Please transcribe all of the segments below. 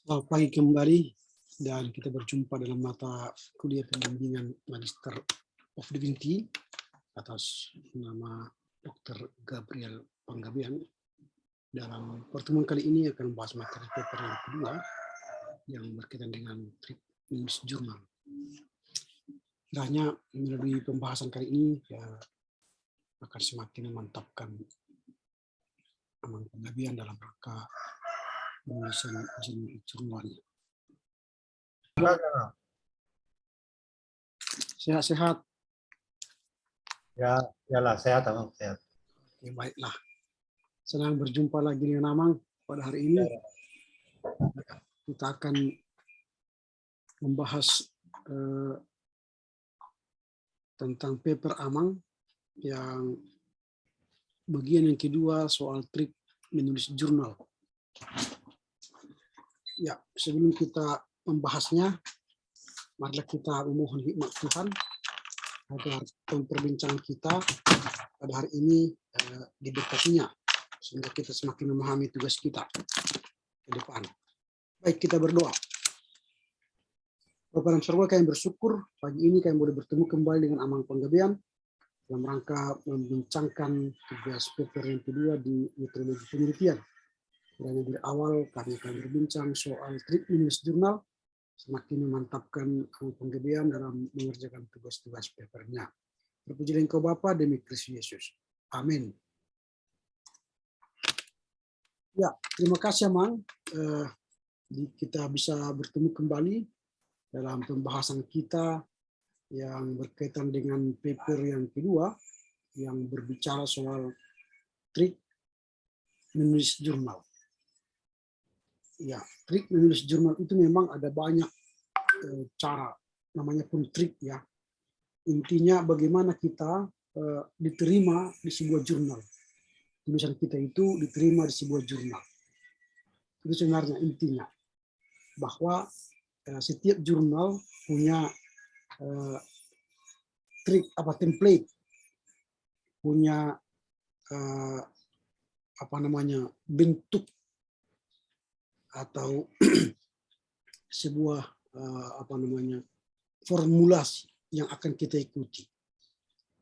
Selamat pagi kembali dan kita berjumpa dalam mata kuliah pembimbingan Magister of Divinity atas nama Dr. Gabriel Panggabean. Dalam pertemuan kali ini akan membahas materi paper yang kedua yang berkaitan dengan Trick News Journal. Kiranya melalui pembahasan kali ini akan semakin memantapkan Amang Panggabean dalam rangka penulisan jurnalnya. Sehat-sehat. Ya, yalah sehat, Abang, sehat. Ya, baiklah. Senang berjumpa lagi dengan Amang pada hari ini. Kita akan membahas tentang paper Amang yang bagian yang kedua soal trik menulis jurnal. Ya, sebelum kita membahasnya, marilah kita memohon hikmat Tuhan agar perbincangan kita pada hari ini diberkatinya, sehingga kita semakin memahami tugas kita ke depan. Baik, kita berdoa. Bapa dalam surga, kami bersyukur pagi ini kami boleh bertemu kembali dengan Amang Panggabean dalam rangka membincangkan tugas paper yang kedua di metodologi penelitian. Dan dari awal kami akan berbincang soal trik menulis jurnal, semakin memantapkan Amang Panggabean dalam mengerjakan tugas-tugas papernya. Terpujilah Engkau Bapa demi Kristus Yesus. Amin. Ya, terima kasih Amang. Kita bisa bertemu kembali dalam pembahasan kita yang berkaitan dengan paper yang kedua yang berbicara soal trik menulis jurnal. Ya, trik menulis jurnal itu memang ada banyak cara, namanya pun trik ya. Intinya bagaimana kita diterima di sebuah jurnal. Tulisan kita itu diterima di sebuah jurnal. Itu sebenarnya intinya. Bahwa setiap jurnal punya trik template, punya bentuk atau sebuah formulasi yang akan kita ikuti.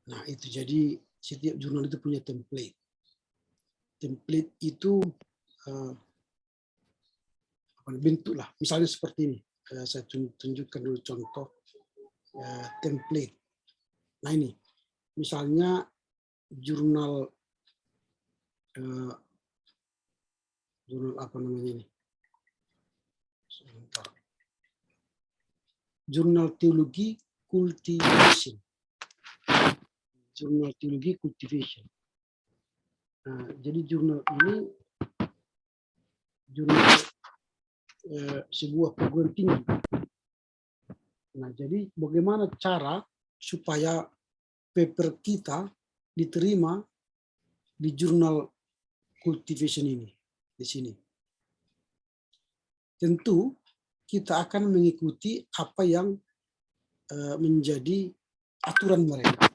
Nah, itu jadi setiap jurnal itu punya template. Template itu bentuk lah. Misalnya seperti ini. Saya tunjukkan dulu contoh template. Nah ini, misalnya jurnal ini? Sebentar. Jurnal Teologi Cultivation. Jurnal Teologi Cultivation. Nah, jadi jurnal ini sebuah perguruan tinggi. Nah, jadi bagaimana cara supaya paper kita diterima di jurnal cultivation ini di sini? Tentu kita akan mengikuti apa yang menjadi aturan mereka.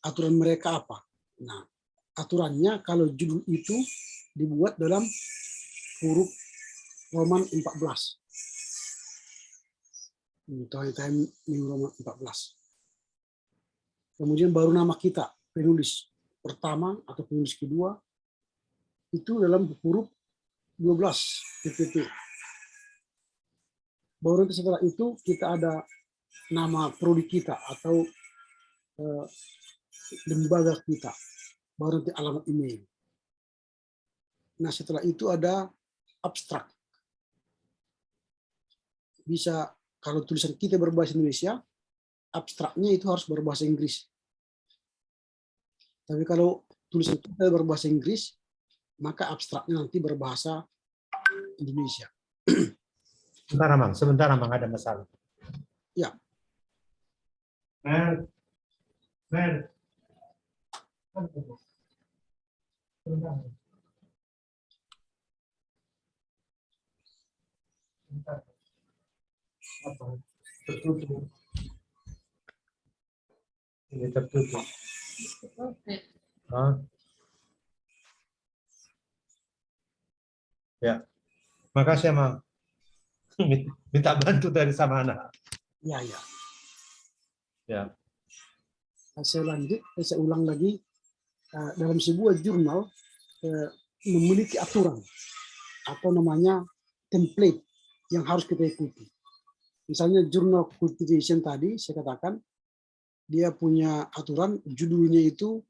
Aturan mereka apa? Nah, aturannya kalau judul itu dibuat dalam huruf Roman 14. Time Roman 14. Kemudian baru nama kita, penulis pertama atau penulis kedua, itu dalam huruf 12 PPT. Baru setelah itu kita ada nama prodi kita atau lembaga kita. Baru nanti alamat email. Nah, setelah itu ada abstrak. Bisa kalau tulisan kita berbahasa Indonesia, abstraknya itu harus berbahasa Inggris. Tapi kalau tulisan kita berbahasa Inggris, maka abstraknya nanti berbahasa Indonesia. Sebentar, Amang, ada masalah. Ya. Sebentar. Tertutup. Ini tertutup. Ya. Makasih, Mang. Minta bantu dari Samana. Ya, ya. Ya. Saya ulang lagi, dalam sebuah jurnal memiliki aturan atau namanya template yang harus kita ikuti. Misalnya jurnal cultivation tadi saya katakan dia punya aturan, judulnya itu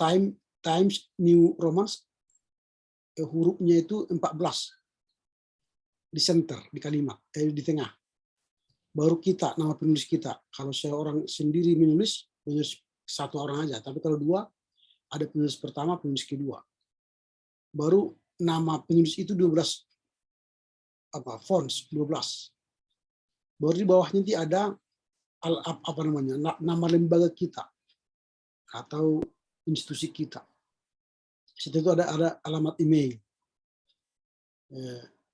Times New Roman, hurufnya itu 14 di center, di kalimat, di tengah. Baru kita, nama penulis kita. Kalau seorang sendiri menulis satu orang aja. Tapi kalau dua, ada penulis pertama, penulis kedua. Baru nama penulis itu 12 fonts 12. Baru di bawahnya nanti ada nama lembaga kita atau institusi kita. Setelah itu ada alamat email.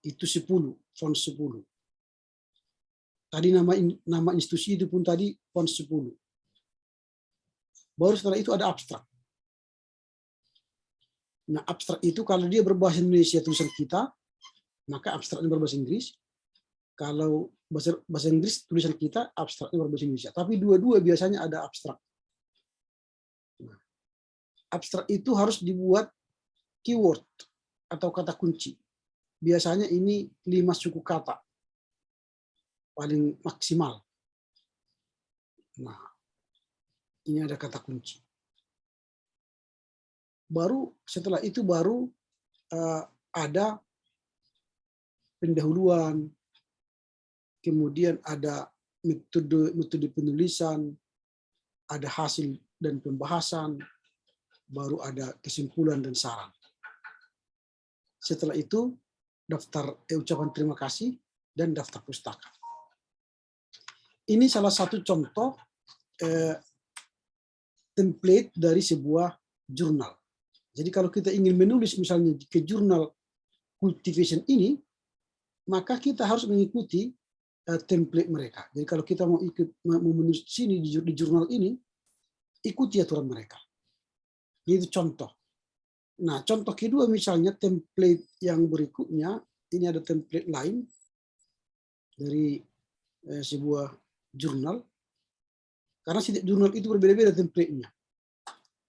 Itu 10, font 10. Tadi nama institusi itu pun tadi font 10. Baru setelah itu ada abstrak. Nah, abstrak itu kalau dia berbahasa Indonesia tulisan kita, maka abstraknya berbahasa Inggris. Kalau bahasa Inggris tulisan kita, abstraknya berbahasa Indonesia. Tapi dua-dua biasanya ada abstrak. Nah, abstrak itu harus dibuat keyword atau kata kunci. Biasanya ini 5 suku kata. Paling maksimal. Nah, ini ada kata kunci. Baru setelah itu baru ada pendahuluan, kemudian ada metode penulisan, ada hasil dan pembahasan, baru ada kesimpulan dan saran. Setelah itu daftar ucapan terima kasih dan daftar pustaka. Ini salah satu contoh template dari sebuah jurnal. Jadi kalau kita ingin menulis misalnya ke jurnal cultivation ini, maka kita harus mengikuti template mereka. Jadi kalau kita mau menulis sini di jurnal ini, ikuti aturan mereka. Itu contoh. Nah, contoh kedua misalnya template yang berikutnya, ini ada template lain dari sebuah jurnal, karena setiap jurnal itu berbeda-beda template-nya.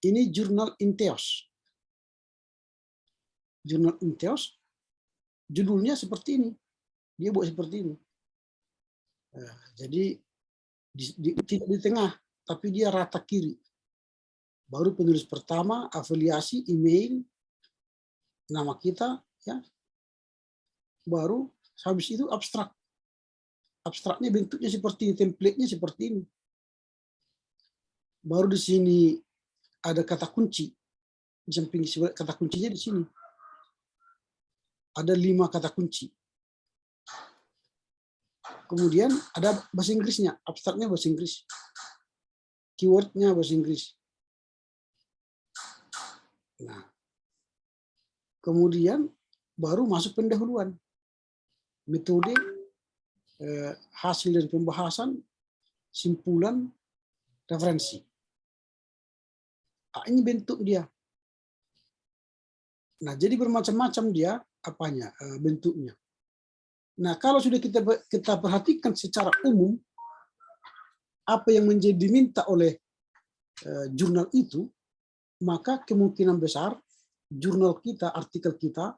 Ini jurnal Inteos. Jurnal Inteos, judulnya seperti ini. Dia buat seperti ini. Nah, jadi tidak di tengah, tapi dia rata kiri. Baru penulis pertama, afiliasi, email, nama kita, ya. Baru habis itu abstrak. Abstraknya bentuknya seperti ini, template-nya seperti ini. Baru di sini ada kata kunci. Di samping kata kuncinya di sini. Ada 5 kata kunci. Kemudian ada bahasa Inggrisnya, abstraknya bahasa Inggris. Keywordnya bahasa Inggris. Nah, kemudian baru masuk pendahuluan. Metode, hasil dari pembahasan, simpulan, referensi. Ini bentuk dia. Nah, jadi bermacam-macam dia bentuknya. Nah, kalau sudah kita perhatikan secara umum apa yang menjadi diminta oleh jurnal itu, maka kemungkinan besar jurnal kita, artikel kita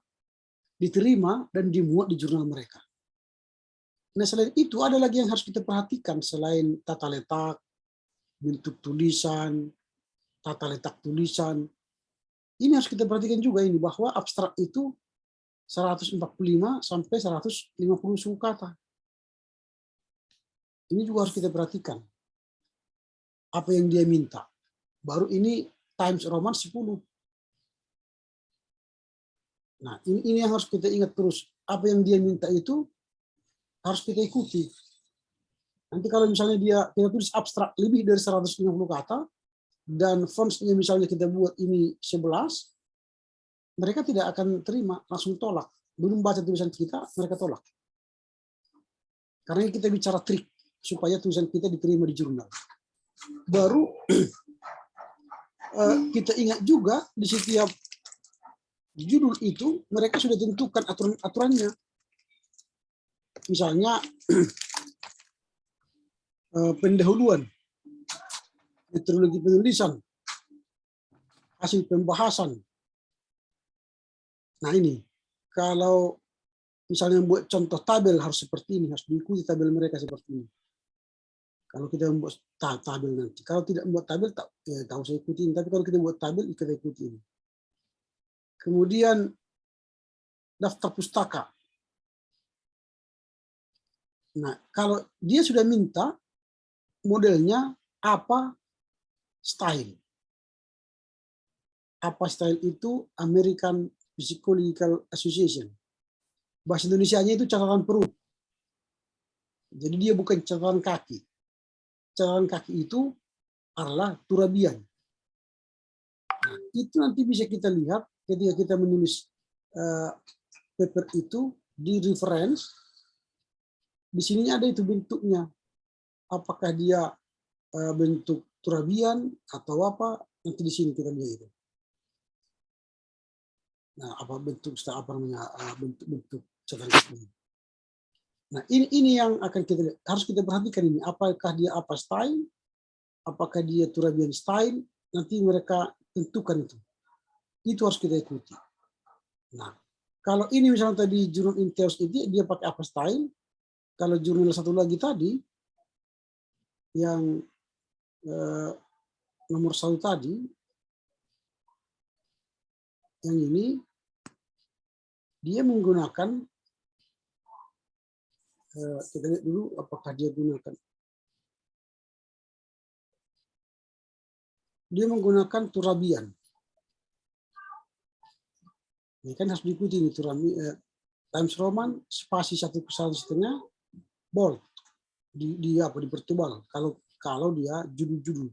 diterima dan dimuat di jurnal mereka. Nah, selain itu ada lagi yang harus kita perhatikan selain tata letak, bentuk tulisan, tata letak tulisan. Ini harus kita perhatikan juga ini bahwa abstrak itu 145 sampai 150 suku kata. Ini juga harus kita perhatikan. Apa yang dia minta. Baru ini Times Roman 10. Nah, ini yang harus kita ingat terus. Apa yang dia minta itu harus kita ikuti. Nanti kalau misalnya kita tulis abstrak lebih dari 150 kata, dan fontsnya misalnya kita buat ini 11, mereka tidak akan terima, langsung tolak. Belum baca tulisan kita, mereka tolak. Karena kita bicara trik, supaya tulisan kita diterima di jurnal. Baru kita ingat juga di setiap di judul itu mereka sudah tentukan aturan-aturannya. Misalnya pendahuluan, metodologi penulisan, hasil pembahasan. Nah ini, kalau misalnya membuat contoh tabel harus seperti ini, harus diikuti tabel mereka seperti ini. Kalau kita membuat tabel nanti, kalau tidak membuat tabel, tak usah ikutin. Tapi kalau kita buat tabel, kita ikuti ini. Kemudian daftar pustaka. Nah, kalau dia sudah minta modelnya apa style. Apa style itu American Psychological Association. Bahasa Indonesianya itu catatan perut. Jadi dia bukan catatan kaki. Catatan kaki itu adalah turabian. Nah, itu nanti bisa kita lihat ketika kita menulis paper itu di reference. Di sini ada itu bentuknya. Apakah dia bentuk turabian atau apa? Nanti di sini kita lihat itu. Nah, apa bentuk bentuk catatan kaki. Nah, ini yang akan kita lihat. Harus kita perhatikan ini. Apakah dia apa style? Apakah dia turabian style? Nanti mereka tentukan itu. Itu harus kita ikuti. Nah, kalau ini misalnya tadi jurnal Inteos itu dia pakai apa style? Kalau jurnal satu lagi tadi yang nomor 1 tadi, yang ini dia menggunakan kita lihat dulu apakah dia gunakan. Dia menggunakan turabian. Ini kan harus diikuti ini turabian. Times Roman spasi 1 ke 1,5 bold dipertebal kalau dia judul-judul.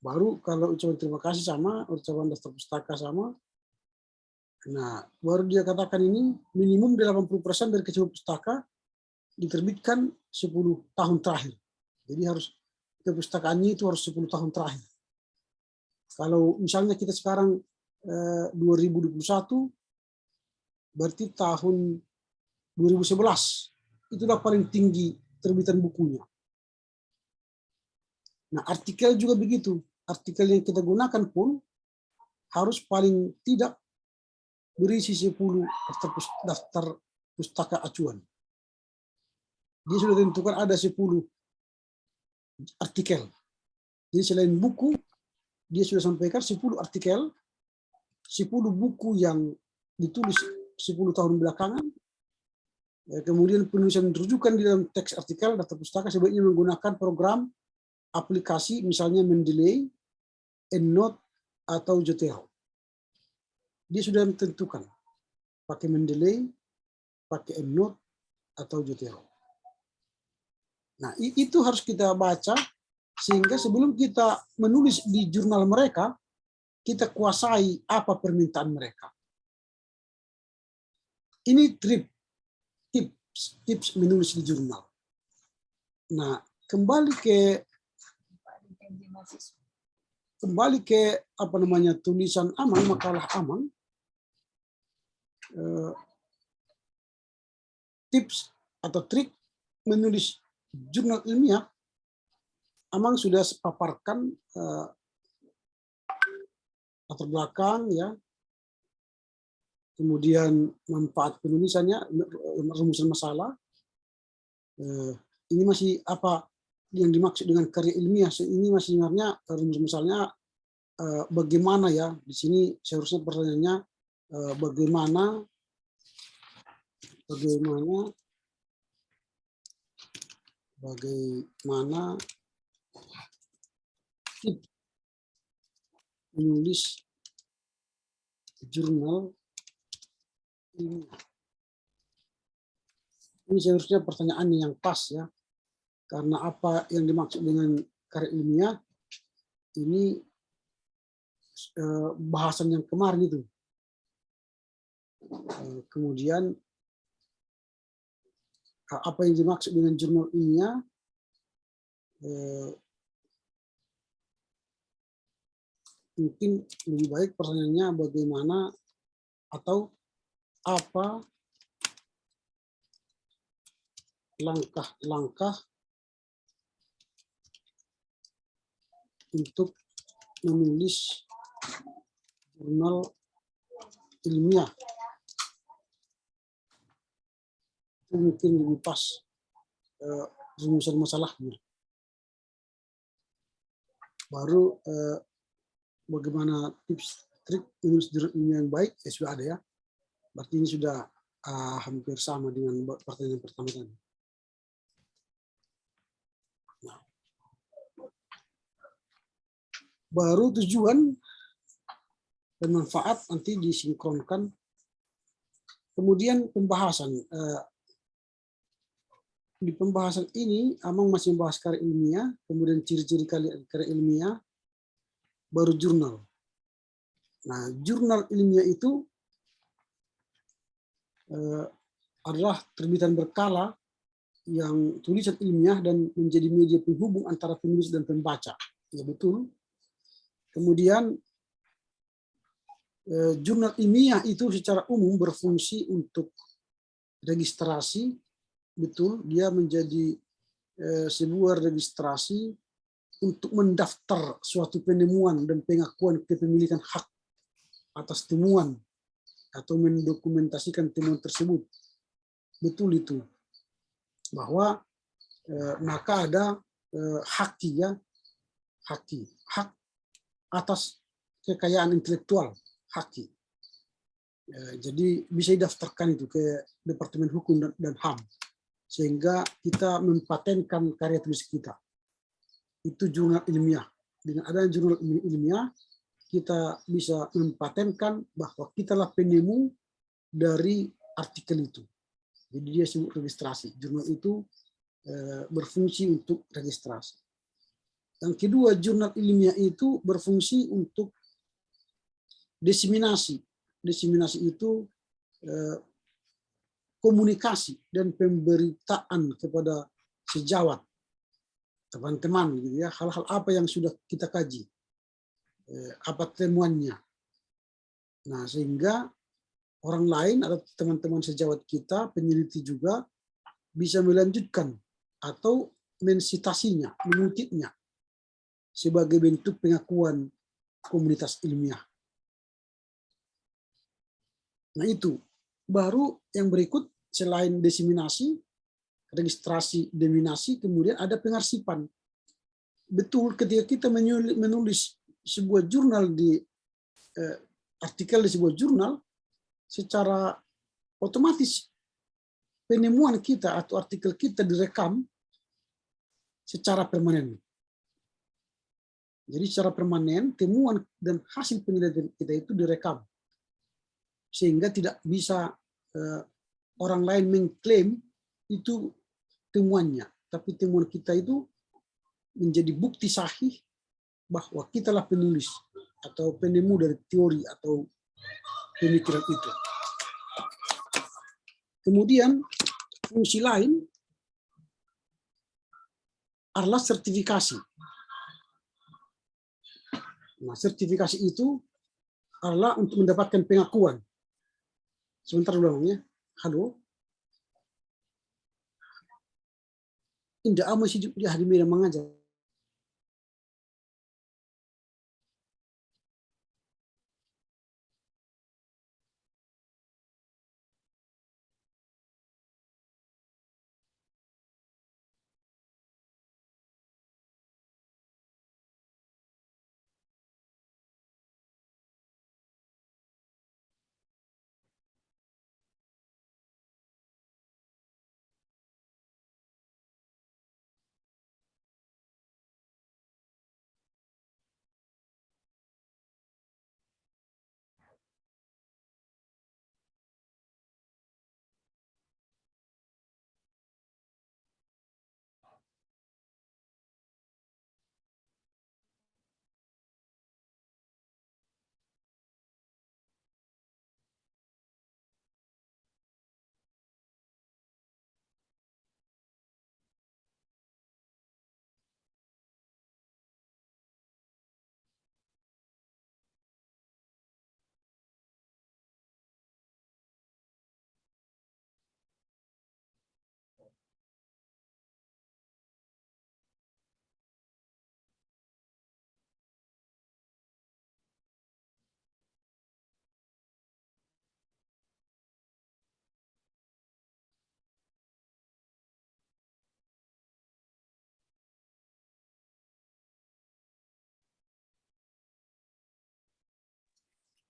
Baru kalau ucapan terima kasih sama, ucapan daftar pustaka sama. Nah, baru dia katakan ini minimum 80% dari keseluruhan pustaka diterbitkan 10 tahun terakhir. Jadi harus kepustakaannya itu harus 10 tahun terakhir. Kalau misalnya kita sekarang 2021, berarti tahun 2011 itulah paling tinggi terbitan bukunya. Nah, artikel juga begitu. Artikel yang kita gunakan pun harus paling tidak berisi 10 daftar pustaka acuan. Dia sudah tentukan ada 10 artikel. Jadi selain buku, dia sudah sampaikan 10 artikel, 10 buku yang ditulis 10 tahun belakangan. Kemudian penulisan rujukan di dalam teks artikel daftar pustaka sebaiknya menggunakan program aplikasi misalnya Mendeley, EndNote, atau Zotero. Dia sudah menentukan pakai Mendeley, pakai EndNote, atau Zotero. Nah, itu harus kita baca sehingga sebelum kita menulis di jurnal mereka, kita kuasai apa permintaan mereka. Ini tips menulis di jurnal. Nah, kembali ke apa namanya tulisan Amang, makalah Amang. Tips atau trik menulis jurnal ilmiah, Amang sudah paparkan latar belakang ya, kemudian manfaat penulisannya, rumusan masalah. Ini masih apa yang dimaksud dengan karya ilmiah? Ini masih sebenarnya rumus misalnya bagaimana ya? Di sini seharusnya pertanyaannya bagaimana menulis jurnal ini. Ini seharusnya pertanyaan yang pas ya, karena apa yang dimaksud dengan karya ilmiah ini bahasan yang kemarin itu. Kemudian apa yang dimaksud dengan jurnal ilmiah mungkin lebih baik pertanyaannya bagaimana atau apa langkah-langkah untuk menulis jurnal ilmiah. Itu mungkin lebih pas rumusan masalahnya. Baru bagaimana tips trik menulis jurnal ilmiah yang baik, sudah ada ya. Berarti ini sudah hampir sama dengan pertanyaan pertama tadi. Nah, baru tujuan dan manfaat nanti disinkronkan. Kemudian pembahasan. Di pembahasan ini, Amang masih membahas karya ilmiah, kemudian ciri-ciri karya ilmiah, baru jurnal. Nah, jurnal ilmiah itu adalah terbitan berkala yang tulisan ilmiah dan menjadi media penghubung antara penulis dan pembaca. Ya betul. Kemudian jurnal ilmiah itu secara umum berfungsi untuk registrasi, betul, dia menjadi sebuah registrasi untuk mendaftar suatu penemuan dan pengakuan kepemilikan hak atas temuan atau mendokumentasikan temuan tersebut. Betul itu. Bahwa maka ada haki ya, hak atas kekayaan intelektual, haki. Jadi bisa didaftarkan itu ke Departemen Hukum dan HAM sehingga kita mempatenkan karya tulis kita. Itu jurnal ilmiah. Dengan adanya jurnal ilmiah, kita bisa mempatenkan bahwa kitalah penemu dari artikel itu. Jadi dia sebut registrasi. Jurnal itu berfungsi untuk registrasi. Yang kedua, jurnal ilmiah itu berfungsi untuk diseminasi. Diseminasi itu komunikasi dan pemberitaan kepada sejawat, teman-teman, gitu ya, hal-hal apa yang sudah kita kaji, apa temuannya. Nah, sehingga orang lain atau teman-teman sejawat kita, peneliti juga bisa melanjutkan atau mensitasinya, mengutipnya sebagai bentuk pengakuan komunitas ilmiah. Nah, itu baru yang berikut selain diseminasi, registrasi, diseminasi, kemudian ada pengarsipan. Betul, ketika kita menulis sebuah jurnal di artikel di sebuah jurnal, secara otomatis penemuan kita atau artikel kita direkam secara permanen. Jadi secara permanen temuan dan hasil penelitian kita itu direkam, sehingga tidak bisa orang lain mengklaim itu temuannya, tapi temuan kita itu menjadi bukti sahih bahwa kitalah penulis atau penemu dari teori atau pemikiran itu. Kemudian fungsi lain adalah sertifikasi. Nah, sertifikasi itu adalah untuk mendapatkan pengakuan. Sebentar dulu ya. Halo. Indah amat hidup di hari medan mengajar.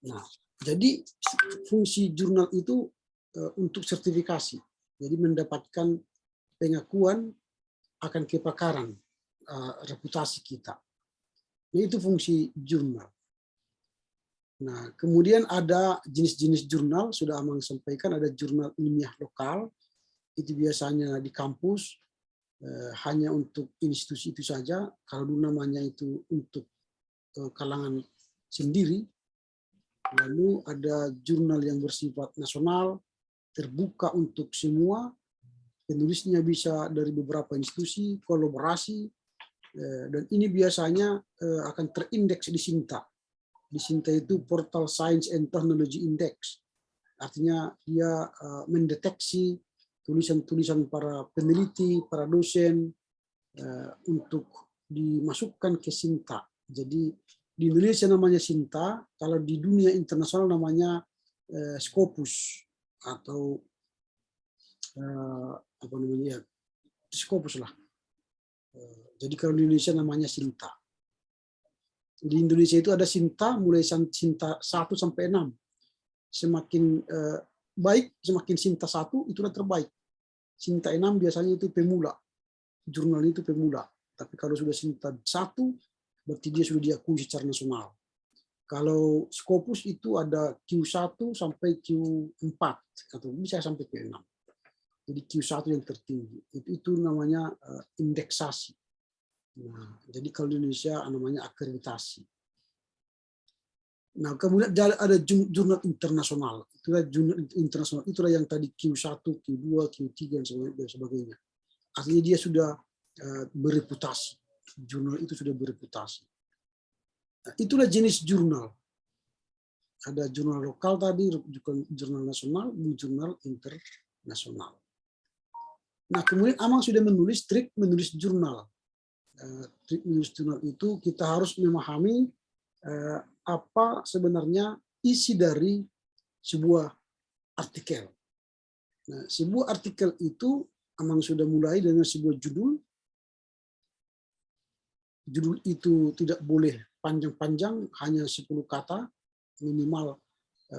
Nah, jadi fungsi jurnal itu untuk sertifikasi. Jadi mendapatkan pengakuan akan kepakaran, reputasi kita. Nah, itu fungsi jurnal. Nah, kemudian ada jenis-jenis jurnal, sudah Amang sampaikan, ada jurnal ilmiah lokal, itu biasanya di kampus, hanya untuk institusi itu saja, kalau dulu namanya itu untuk kalangan sendiri. Lalu ada jurnal yang bersifat nasional, terbuka untuk semua, penulisnya bisa dari beberapa institusi, kolaborasi, dan ini biasanya akan terindeks di SINTA. Di SINTA itu Portal Science and Technology Index. Artinya dia mendeteksi tulisan-tulisan para peneliti, para dosen untuk dimasukkan ke SINTA. Jadi di Indonesia namanya SINTA, kalau di dunia internasional namanya Scopus atau apa namanya, Scopus lah. Jadi kalau di Indonesia namanya SINTA. Di Indonesia itu ada SINTA mulai SINTA 1 sampai 6. Semakin baik, semakin SINTA 1 itulah terbaik. SINTA 6 biasanya itu pemula. Jurnal itu pemula. Tapi kalau sudah SINTA 1, berarti dia sudah diakui secara nasional. Kalau Scopus itu ada Q1 sampai Q4 atau bisa sampai Q6. Jadi Q1 yang tertinggi. Itu namanya indeksasi. Nah, jadi kalau di Indonesia namanya akreditasi. Nah, kemudian ada jurnal internasional. Itulah jurnal internasional. Itulah yang tadi Q1, Q2, Q3 dan sebagainya. Artinya dia sudah bereputasi. Jurnal itu sudah bereputasi. Nah, itulah jenis jurnal. Ada jurnal lokal tadi, jurnal nasional, jurnal internasional. Nah, kemudian Amang sudah menulis trik menulis jurnal. Trik menulis jurnal itu kita harus memahami apa sebenarnya isi dari sebuah artikel. Nah, sebuah artikel itu Amang sudah mulai dengan sebuah judul. Judul itu tidak boleh panjang-panjang, hanya 10 kata minimal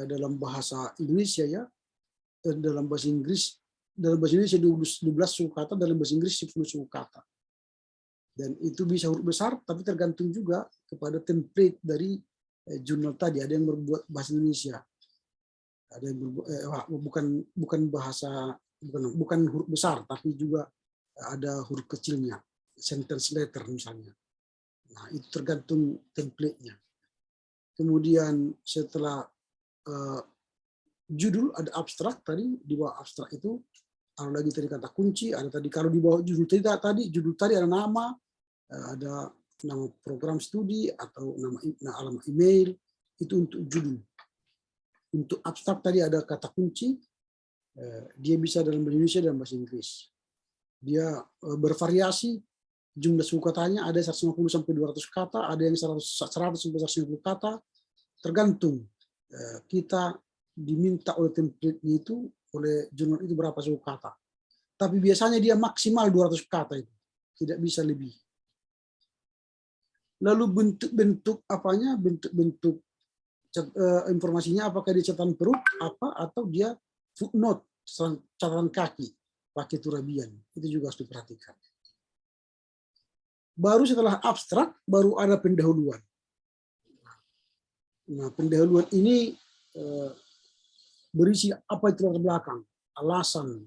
dalam bahasa Indonesia ya. Dalam bahasa Inggris, Indonesia 12 suku kata, dalam bahasa Inggris 10 suku kata. Dan itu bisa huruf besar, tapi tergantung juga kepada template dari jurnal tadi. Ada yang berbuat bahasa Indonesia, ada yang bukan bahasa, bukan huruf besar, tapi juga ada huruf kecilnya, sentence letter misalnya. Nah, itu tergantung template-nya. Kemudian setelah judul ada abstrak tadi, di bawah abstrak itu ada lagi tadi kata kunci, ada tadi kalau di bawah judul tadi ada nama, ada nama program studi atau nama alamat email, itu untuk judul. Untuk abstrak tadi ada kata kunci, dia bisa dalam bahasa Indonesia dan bahasa Inggris. Dia bervariasi, jumlah suku katanya ada 150 sampai 200 kata, ada yang 100 sampai 150 kata, tergantung kita diminta oleh template-nya itu, oleh jurnal itu berapa suku kata. Tapi biasanya dia maksimal 200 kata itu, tidak bisa lebih. Lalu bentuk-bentuk apanya, bentuk-bentuk informasinya, apakah dia catatan perut apa atau dia footnote, catatan kaki pakai turabian, itu juga harus diperhatikan. Baru setelah abstrak baru ada pendahuluan. Nah, pendahuluan ini berisi apa itu latar belakang, alasan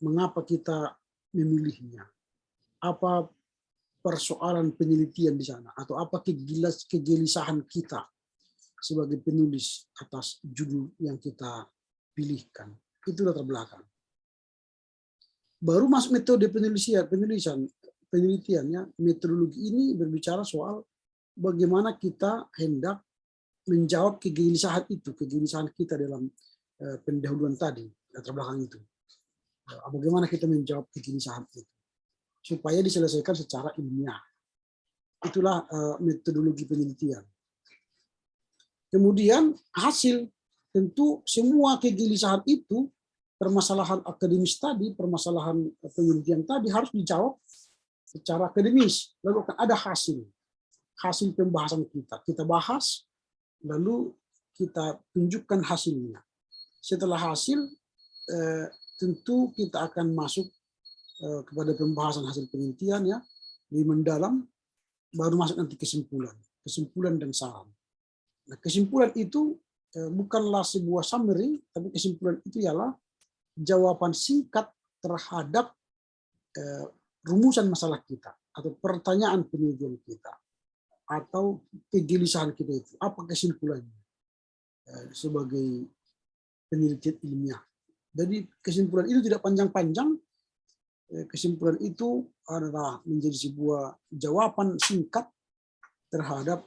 mengapa kita memilihnya, apa persoalan penelitian di sana, atau apa kegelisahan kita sebagai penulis atas judul yang kita pilihkan. Itu latar belakang. Baru masuk metode penelitiannya. Metodologi ini berbicara soal bagaimana kita hendak menjawab kegelisahan itu, kegelisahan kita dalam pendahuluan tadi, latar belakang itu. Bagaimana kita menjawab kegelisahan itu supaya diselesaikan secara ilmiah. Itulah metodologi penelitian. Kemudian hasil, tentu semua kegelisahan itu, permasalahan akademis tadi, permasalahan penelitian tadi harus dijawab secara akademis. Lalu akan ada hasil pembahasan kita. Kita bahas, lalu kita tunjukkan hasilnya. Setelah hasil, tentu kita akan masuk kepada pembahasan hasil penelitian ya, lebih mendalam, baru masuk nanti kesimpulan dan saran. Nah, kesimpulan itu bukanlah sebuah summary, tapi kesimpulan itu ialah jawaban singkat terhadap rumusan masalah kita atau pertanyaan penelitian kita atau kegelisahan kita itu. Apa kesimpulannya sebagai penelitian ilmiah? Jadi kesimpulan itu tidak panjang-panjang. Kesimpulan itu adalah menjadi sebuah jawaban singkat terhadap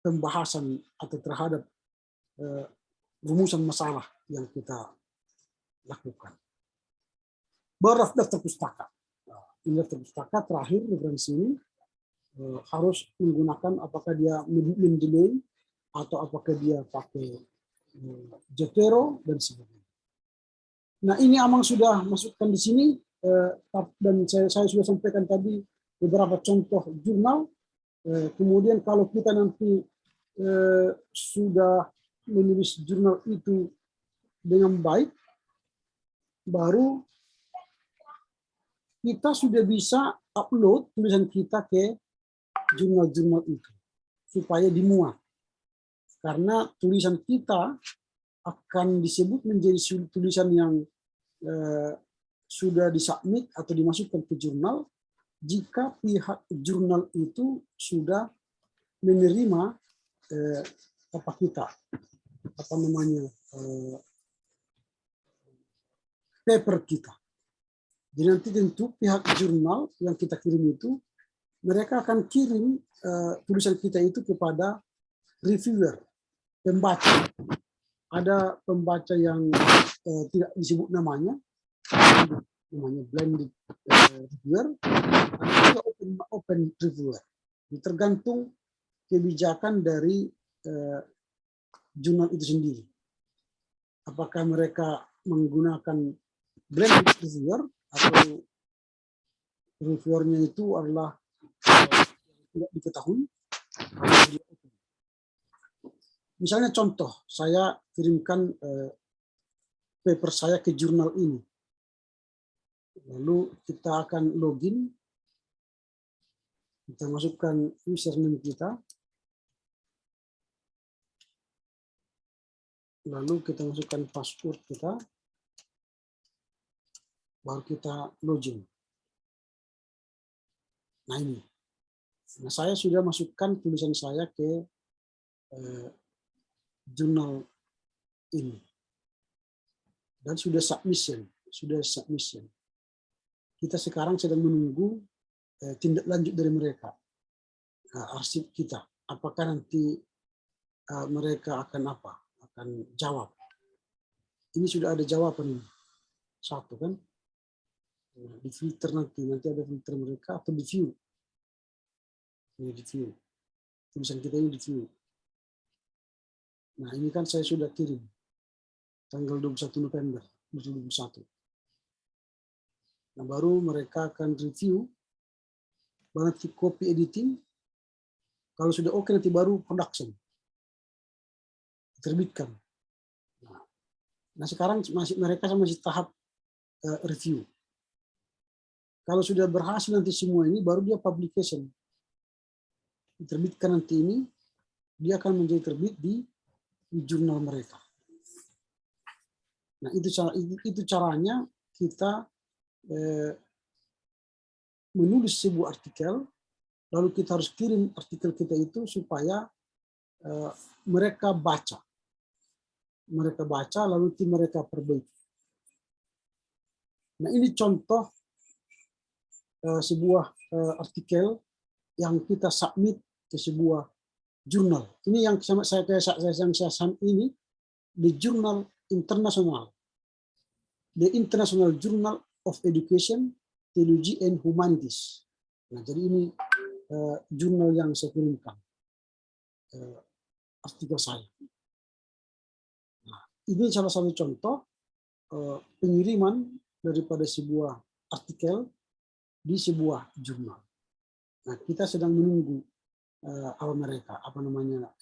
pembahasan atau terhadap rumusan masalah yang kita lakukan. Baru daftar pustaka. Ini daftar pustaka terakhir referensi ini harus menggunakan apakah dia mendelay atau apakah dia pakai Zotero dan sebagainya. Nah, ini Amang sudah masukkan di sini dan saya sudah sampaikan tadi beberapa contoh jurnal. Kemudian kalau kita nanti sudah menulis jurnal itu dengan baik, baru kita sudah bisa upload tulisan kita ke jurnal-jurnal itu supaya dimuat. Karena tulisan kita akan disebut menjadi tulisan yang sudah disubmit atau dimasukkan ke jurnal jika pihak jurnal itu sudah menerima paper kita. Jadi nanti tentu pihak jurnal yang kita kirim itu mereka akan kirim tulisan kita itu kepada reviewer, pembaca. Ada pembaca yang tidak disebut namanya blended reviewer, ada juga open reviewer. Tergantung kebijakan dari jurnal itu sendiri. Apakah mereka menggunakan blended reviewer atau reviewernya itu adalah tidak diketahui. Misalnya contoh, saya kirimkan paper saya ke jurnal ini. Lalu kita akan login, kita masukkan username kita, lalu kita masukkan password kita, baru kita login. Nah ini, nah saya sudah masukkan tulisan saya ke jurnal ini dan sudah submission. Kita sekarang sedang menunggu tindak lanjut dari mereka, arsip kita. Apakah nanti mereka akan jawab? Ini sudah ada jawaban satu kan? Di filter nanti ada filter mereka atau di view. Ini di view. Tulisan kita ini di view. Nah, ini kan saya sudah kirim tanggal 21 November 2021. Nah, baru mereka akan review, nanti copy editing. Kalau sudah oke nanti baru production. Terbitkan. Nah sekarang mereka masih tahap review. Kalau sudah berhasil nanti semua ini, baru dia publication. Diterbitkan nanti ini, dia akan menjadi terbit di jurnal mereka. Nah itu caranya kita menulis sebuah artikel, lalu kita harus kirim artikel kita itu supaya mereka baca. Mereka baca, lalu mereka perbaiki. Nah ini contoh sebuah artikel yang kita submit ke sebuah jurnal. Ini yang saya ini di jurnal internasional, the International Journal of Education, Theology and Humanities. Nah, jadi ini jurnal yang saya kirimkan artikel saya. Nah, ini salah satu contoh pengiriman daripada sebuah artikel di sebuah jurnal. Nah, kita sedang menunggu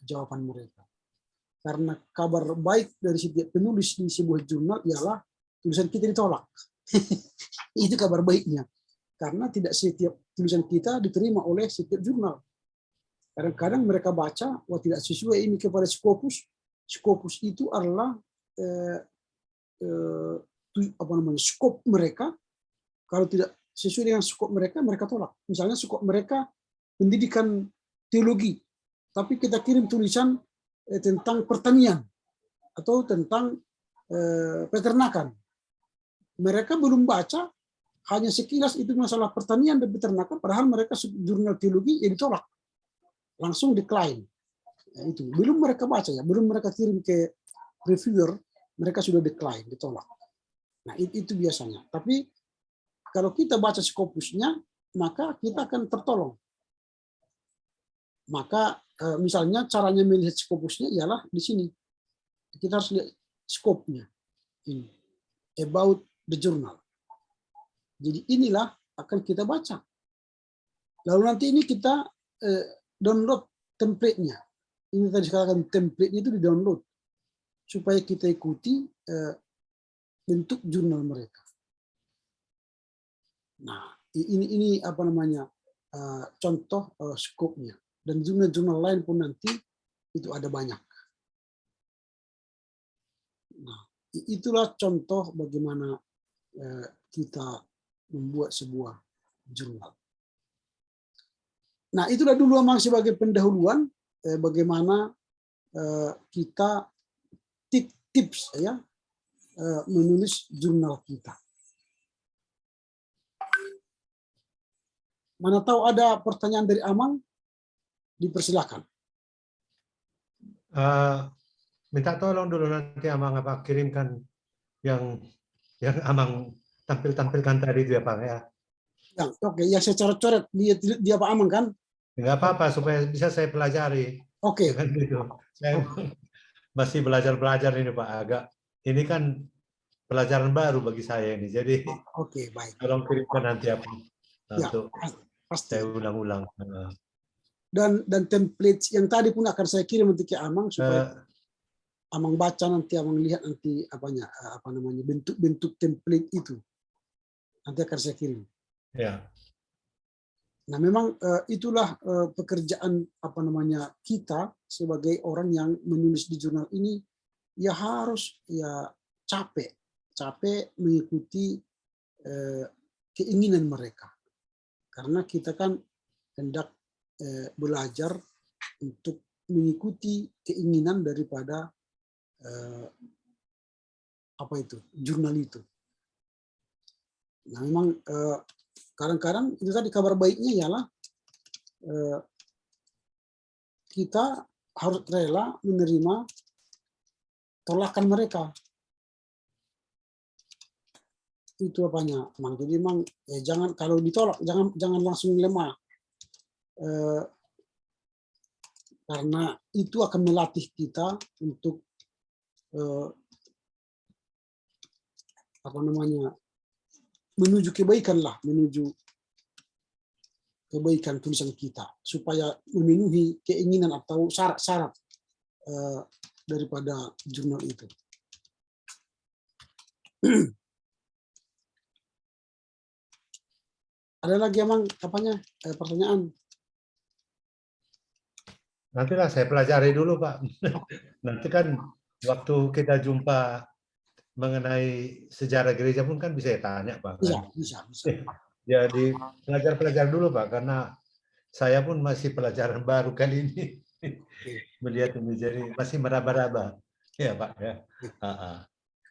jawaban mereka. Karena kabar baik dari setiap penulis di sebuah jurnal ialah tulisan kita ditolak. Itu kabar baiknya. Karena tidak setiap tulisan kita diterima oleh setiap jurnal. Kadang-kadang mereka baca, wah tidak sesuai ini kepada Scopus. Scopus itu adalah skop mereka. Kalau tidak sesuai dengan skop mereka, mereka tolak. Misalnya skop mereka pendidikan teologi, tapi kita kirim tulisan tentang pertanian atau tentang peternakan. Mereka belum baca, hanya sekilas itu masalah pertanian dan peternakan, padahal mereka jurnal teologi ya ditolak, langsung decline. Itu belum mereka baca ya, belum mereka kirim ke reviewer, mereka sudah decline, ditolak. Nah itu biasanya. Tapi kalau kita baca Scopusnya, maka kita akan tertolong. Maka misalnya caranya melihat Scopusnya ialah di sini. Kita harus lihat skopnya. Ini. About the journal. Jadi inilah akan kita baca. Lalu nanti ini kita download template-nya. Ini tadi sekalian template-nya itu di-download. Supaya kita ikuti bentuk jurnal mereka. Nah, ini contoh skopnya. Dan jurnal-jurnal lain pun nanti itu ada banyak. Nah, itulah contoh bagaimana kita membuat sebuah jurnal. Nah, itulah dulu memang sebagai pendahuluan bagaimana kita tips ya menulis jurnal kita. Mana tahu ada pertanyaan dari Amang, dipersilakan. Minta tolong dulu nanti Amang apa kirimkan yang Amang tampilkan tadi itu ya Pak ya. Oke, yang saya coret-coret dia Pak Amang kan? Enggak apa-apa supaya bisa saya pelajari. Oke. Dengan gitu. Saya masih belajar ini Pak, agak ini kan pelajaran baru bagi saya ini. Jadi oke, baik. Tolong kirimkan nanti apa Ya, untuk pasti. saya ulang-ulang. Dan template yang tadi pun akan saya kirim nanti ke Amang supaya Amang baca nanti, Amang lihat nanti bentuk template itu. Nanti akan saya kirim. Ya. Nah, memang itulah pekerjaan kita sebagai orang yang menulis di jurnal ini, ya harus ya capek mengikuti keinginan mereka. Karena kita kan hendak belajar untuk mengikuti keinginan daripada jurnal itu. Nah, memang kadang-kadang itu tadi kabar baiknya ialah kita harus rela menerima tolakan mereka. Itu apanya, Mang. Jadi memang jangan, kalau ditolak jangan langsung lemah, karena itu akan melatih kita untuk menuju kebaikan tulisan kita, supaya memenuhi keinginan atau syarat-syarat daripada jurnal itu. Ada lagi Amang pertanyaan? Nantilah saya pelajari dulu Pak. Nanti kan waktu kita jumpa mengenai sejarah gereja pun kan bisa tanya Pak. Kan? Bisa. Jadi pelajar dulu Pak, karena saya pun masih pelajaran baru kali ini. Melihat ini jadi masih meraba-raba. Ya Pak ya.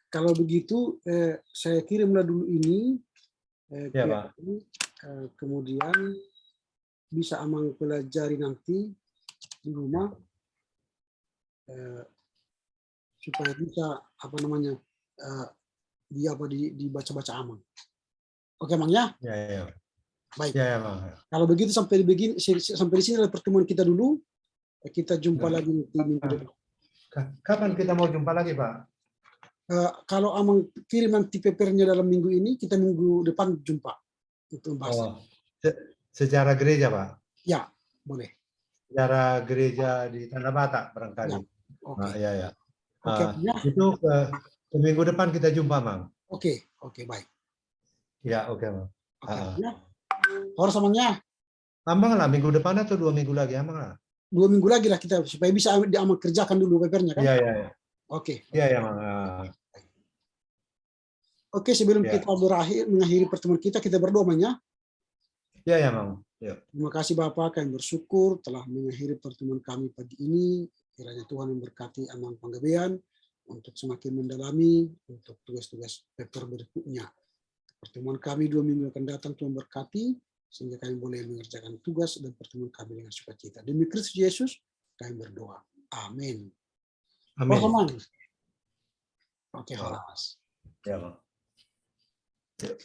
Kalau begitu saya kirimlah dulu ini. Ya Pak. Kemudian bisa Amang pelajari nanti di rumah supaya bisa dibaca-baca Amang. Oke Mang ya? Ya. Baik. Ya Mang. Kalau begitu sampai di sini adalah pertemuan kita dulu. Kita jumpa lagi di minggu depan. Kapan kita mau jumpa lagi Pak? Kalau Amang kirim nanti papernya dalam minggu ini, kita minggu depan jumpa untuk membahas. Sejarah gereja Pak? Ya, boleh. sejarah gereja di Tanah Batak barangkali. Oke. Nah, ya. Oke, ya. Itu ke minggu depan kita jumpa, Mang. Oke, baik. Ya, oke, Mang. Oke, ya. Harus samanya Ambang lah minggu depan atau 2 minggu lagi, Ambang lah. 2 minggu lagi lah kita supaya bisa diamal kerjakan dulu papernya kan. Iya. Oke. Iya, Mang. Oke, sebelum Ya. kita mengakhiri pertemuan kita berdoa ya. Iya, Mang. Ya. Terima kasih Bapak, kami bersyukur telah mengakhiri pertemuan kami pagi ini. Kiranya Tuhan memberkati Amang Panggabean untuk semakin mendalami untuk tugas-tugas paper berikutnya. Pertemuan kami 2 minggu akan datang Tuhan berkati sehingga kami boleh mengerjakan tugas dan pertemuan kami dengan sukacita. Demi Kristus Yesus kami berdoa. Amin. Amin. Amin. Oke, Horas. Ya, Mang.